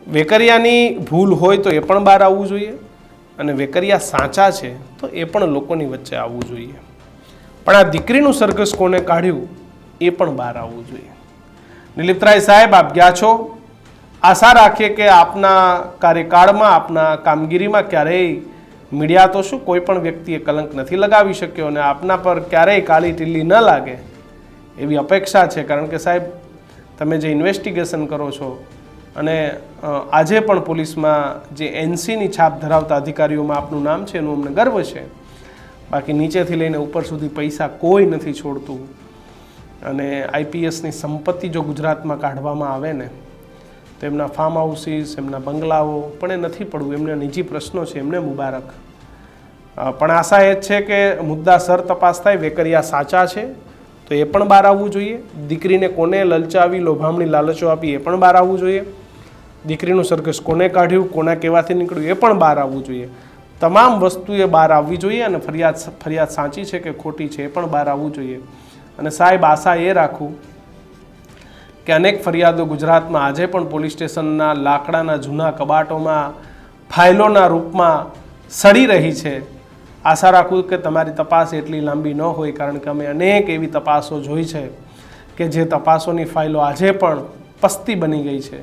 વેકરિયાની ભૂલ હોય તો એ પણ બહાર આવવું જોઈએ અને વેકરિયા સાચા છે તો એ પણ લોકોની વચ્ચે આવવું જોઈએ. પણ આ દીકરીનું સરઘસ કોને કાઢ્યું એ પણ બહાર આવવું જોઈએ. નિલીપતરાય સાહેબ, આપ ગયા છો. આશા રાખીએ કે આપના કાર્યકાળમાં, આપના કામગીરીમાં ક્યારેય મીડિયા તો શું કોઈ પણ વ્યક્તિએ કલંક નથી લગાવી શક્યો અને આપના પર ક્યારેય કાળી ટીલી ન લાગે એવી અપેક્ષા છે. કારણ કે સાહેબ, તમે જે ઇન્વેસ્ટિગેશન કરો છો અને આજે પણ પોલીસમાં જે NCની છાપ ધરાવતા અધિકારીઓમાં આપનું નામ છે એનું અમને ગર્વ છે. બાકી નીચેથી લઈને ઉપર સુધી પૈસા કોઈ નથી છોડતું. અને IPSની સંપત્તિ જો ગુજરાતમાં કાઢવામાં આવે ને તો એમના ફાર્મ હાઉસીસ, એમના બંગલાઓ પણ એ નથી પડવું. એમના નિજી પ્રશ્નો છે, એમને મુબારક. પણ આશા એ જ છે કે મુદ્દાસર તપાસ થાય. વેકરિયા સાચા છે તો એ પણ બહાર આવવું જોઈએ. દીકરીને કોને લલચાવી, લોભામણી લાલચો આપી એ પણ બહાર આવવું જોઈએ. દીકરીનું સરઘસ કોને કાઢ્યું, કોના કહેવાથી નીકળ્યું એ પણ બહાર આવવું જોઈએ. તમામ વસ્તુ એ બહાર આવવી જોઈએ અને ફરિયાદ સાચી છે કે ખોટી છે એ પણ બહાર આવવું જોઈએ. અને સાહેબ, આશા એ રાખું કે અનેક ફરિયાદો ગુજરાતમાં આજે પણ પોલીસ સ્ટેશનના લાકડાના જૂના કબાટોમાં ફાઇલોના રૂપમાં સડી રહી છે. આશા રાખું કે તમારી તપાસ એટલી લાંબી ન હોય, કારણ કે અમે અનેક એવી તપાસો જોઈ છે કે જે તપાસોની ફાઇલો આજે પણ પસ્તી બની ગઈ છે.